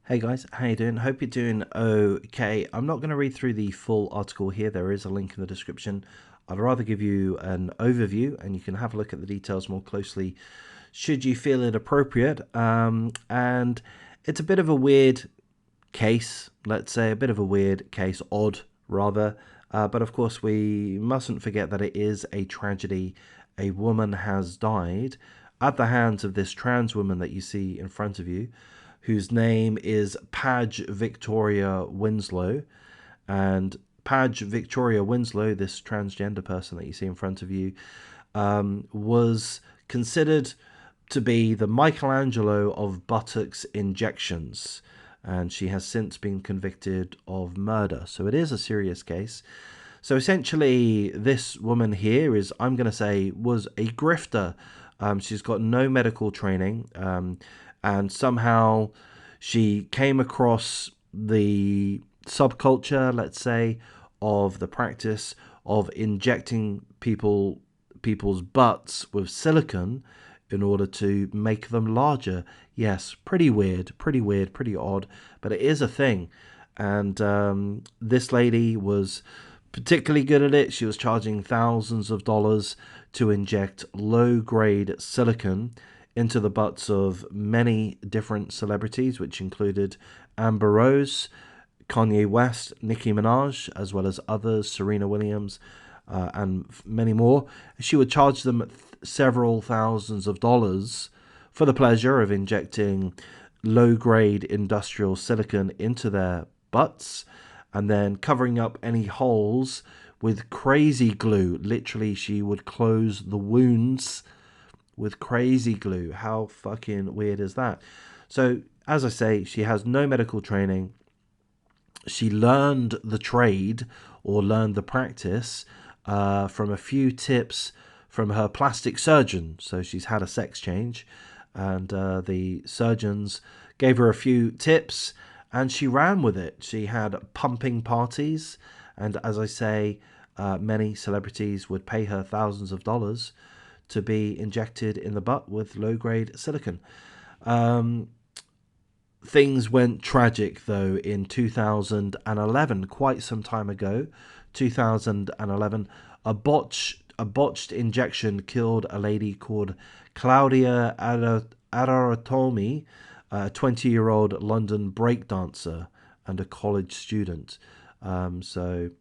Hey guys, how you doing? Hope you're doing okay. I'm not going to read through the full article here. There is a link in the description. I'd rather give you an overview and you can have a look at the details more closely should you feel it appropriate. And it's a bit of a weird case, let's say, a bit of a weird case, odd rather. But of course, we mustn't forget that it is a tragedy. A woman has died at the hands of this trans woman that you see in front of you, whose name is Padge-Victoria Winslow. And Padge-Victoria Winslow, this transgender person that you see in front of you, was considered to be the Michelangelo of buttocks injections. And she has since been convicted of murder. So it is a serious case. So essentially, this woman here is, I'm going to say, was a grifter. She's got no medical training, and somehow she came across the subculture, let's say, of the practice of injecting people's butts with silicone in order to make them larger. Yes, pretty weird, pretty odd, but it is a thing. And this lady was particularly good at it. She was charging thousands of dollars to inject low-grade silicone into the butts of many different celebrities, which included Amber Rose, Kanye West, Nicki Minaj, as well as others, Serena Williams, and many more. She would charge them several thousands of dollars for the pleasure of injecting low-grade industrial silicone into their butts and then covering up any holes with crazy glue. Literally, she would close the wounds with crazy glue. How fucking weird is that? So, as I say, she has no medical training. She learned the trade or learned the practice from a few tips from her plastic surgeon. So she's had a sex change, and the surgeons gave her a few tips, and she ran with it. She had pumping parties, and as I say, many celebrities would pay her thousands of dollars to be injected in the butt with low-grade silicone. Things went tragic, though, in 2011, quite some time ago. 2011, a botched injection killed a lady called Claudia Adaratomi, a 20-year-old London breakdancer and a college student. So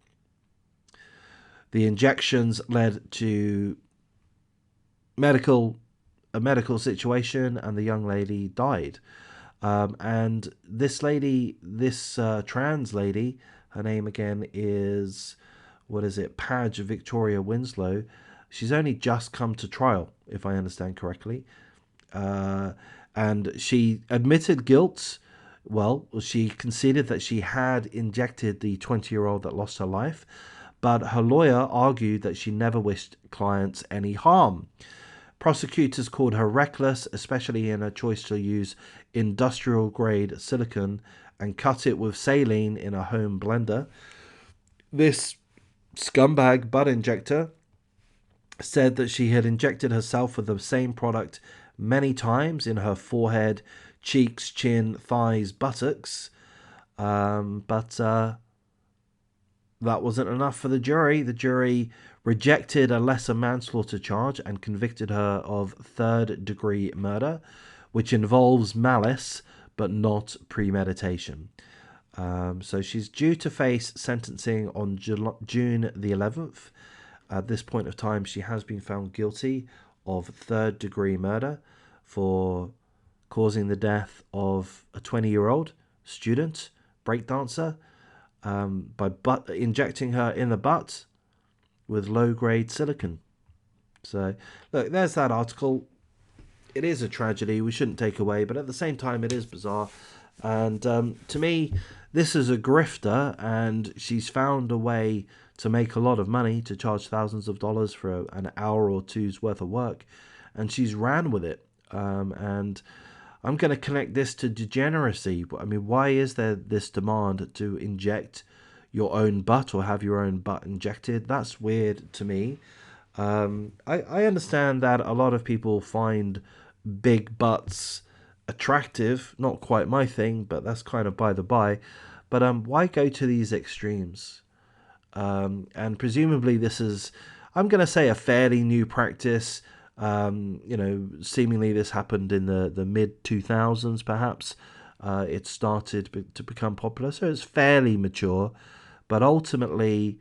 the injections led to a medical situation, and the young lady died. And this lady, this trans lady, her name again is, what is it, Padge-Victoria Winslow. She's only just come to trial, if I understand correctly. And she admitted guilt. Well, she conceded that she had injected the 20-year-old that lost her life, but her lawyer argued that she never wished clients any harm. Prosecutors called her reckless, especially in her choice to use industrial-grade silicone and cut it with saline in a home blender. This scumbag butt injector said that she had injected herself with the same product many times in her forehead, cheeks, chin, thighs, buttocks. But that wasn't enough for the jury. The jury rejected a lesser manslaughter charge and convicted her of third-degree murder, which involves malice but not premeditation. So she's due to face sentencing on June the 11th. At this point of time, she has been found guilty of third-degree murder for causing the death of a 20-year-old student, breakdancer, by injecting her in the butt with low-grade silicone. So, look, there's that article. It is a tragedy we shouldn't take away, but at the same time, it is bizarre. And to me, this is a grifter, and she's found a way to make a lot of money, to charge thousands of dollars for an hour or two's worth of work, and she's ran with it. And I'm going to connect this to degeneracy. I mean, why is there this demand to inject your own butt or have your own butt injected? That's weird to me. I understand that a lot of people find big butts attractive, not quite my thing, but that's kind of by the by. But why go to these extremes? And presumably this is, I'm going to say, a fairly new practice. Seemingly this happened in the mid 2000s, perhaps. It started to become popular, so it's fairly mature. But ultimately,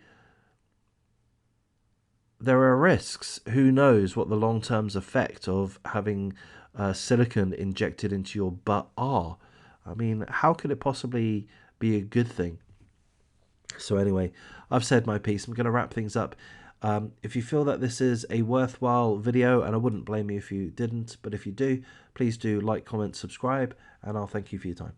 there are risks. Who knows what the long-term effect of having silicon injected into your butt are? I mean, how could it possibly be a good thing? So anyway, I've said my piece. I'm going to wrap things up. If you feel that this is a worthwhile video, and I wouldn't blame you if you didn't, but if you do, please do like, comment, subscribe, and I'll thank you for your time.